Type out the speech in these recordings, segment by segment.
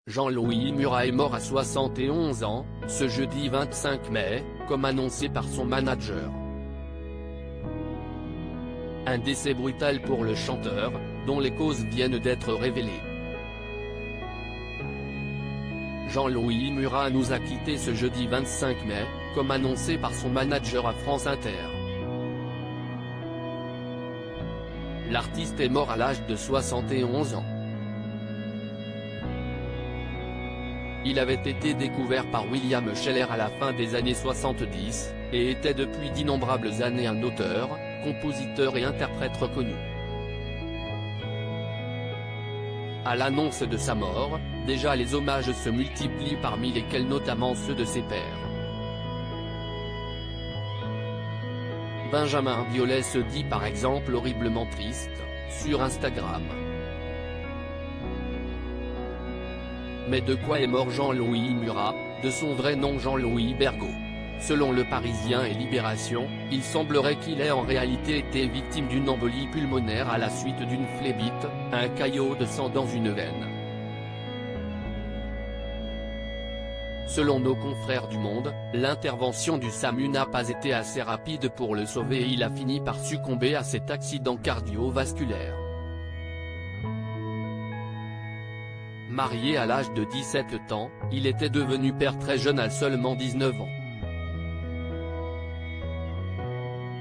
Jean-Louis Murat est mort à 71 ans, ce jeudi 25 mai, comme annoncé par son manager. Un décès brutal pour le chanteur, dont les causes viennent d'être révélées. Jean-Louis Murat nous a quittés ce jeudi 25 mai, comme annoncé par son manager à France Inter. L'artiste est mort à l'âge de 71 ans. Il avait été découvert par William Scheller à la fin des années 70, et était depuis d'innombrables années un auteur, compositeur et interprète reconnu. À l'annonce de sa mort, déjà les hommages se multiplient, parmi lesquels notamment ceux de ses pairs. Benjamin Biolay se dit par exemple horriblement triste, sur Instagram. Mais de quoi est mort Jean-Louis Murat, de son vrai nom Jean-Louis Bergaud? Selon Le Parisien et Libération, il semblerait qu'il ait en réalité été victime d'une embolie pulmonaire à la suite d'une phlébite, un caillot de sang dans une veine. Selon nos confrères du Monde, l'intervention du SAMU n'a pas été assez rapide pour le sauver et il a fini par succomber à cet accident cardiovasculaire. Marié à l'âge de 17 ans, il était devenu père très jeune à seulement 19 ans.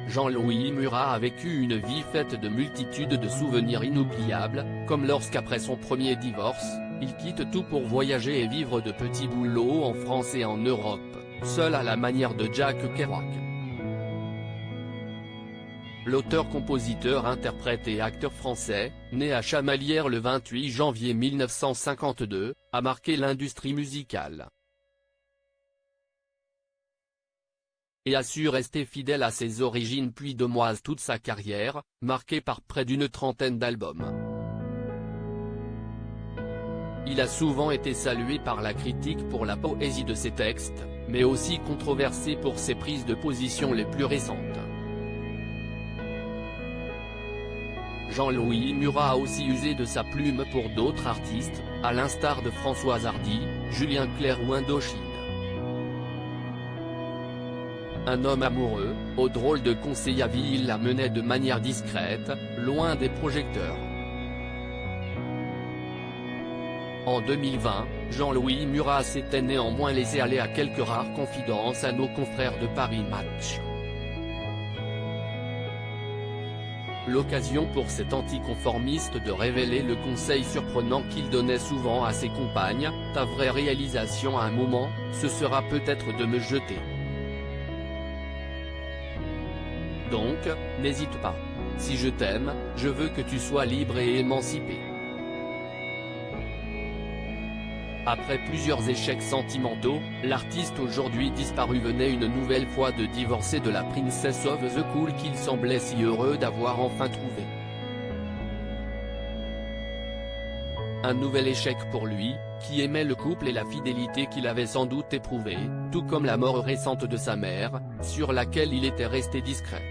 Jean-Louis Murat a vécu une vie faite de multitudes de souvenirs inoubliables, comme lorsqu'après son premier divorce, il quitte tout pour voyager et vivre de petits boulots en France et en Europe, seul à la manière de Jack Kerouac. L'auteur, compositeur, interprète et acteur français, né à Chamalières le 28 janvier 1952, a marqué l'industrie musicale. Et a su rester fidèle à ses origines puis demoise toute sa carrière, marquée par près d'une trentaine d'albums. Il a souvent été salué par la critique pour la poésie de ses textes, mais aussi controversé pour ses prises de position les plus récentes. Jean-Louis Murat a aussi usé de sa plume pour d'autres artistes, à l'instar de Françoise Hardy, Julien Clerc ou Indochine. Un homme amoureux, au drôle de conseil à vie, il la menait de manière discrète, loin des projecteurs. En 2020, Jean-Louis Murat s'était néanmoins laissé aller à quelques rares confidences à nos confrères de Paris Match. L'occasion pour cet anticonformiste de révéler le conseil surprenant qu'il donnait souvent à ses compagnes: ta vraie réalisation à un moment, ce sera peut-être de me jeter. Donc, n'hésite pas. Si je t'aime, je veux que tu sois libre et émancipé. Après plusieurs échecs sentimentaux, l'artiste aujourd'hui disparu venait une nouvelle fois de divorcer de la Princess of the Cool qu'il semblait si heureux d'avoir enfin trouvée. Un nouvel échec pour lui, qui aimait le couple et la fidélité qu'il avait sans doute éprouvée, tout comme la mort récente de sa mère, sur laquelle il était resté discret.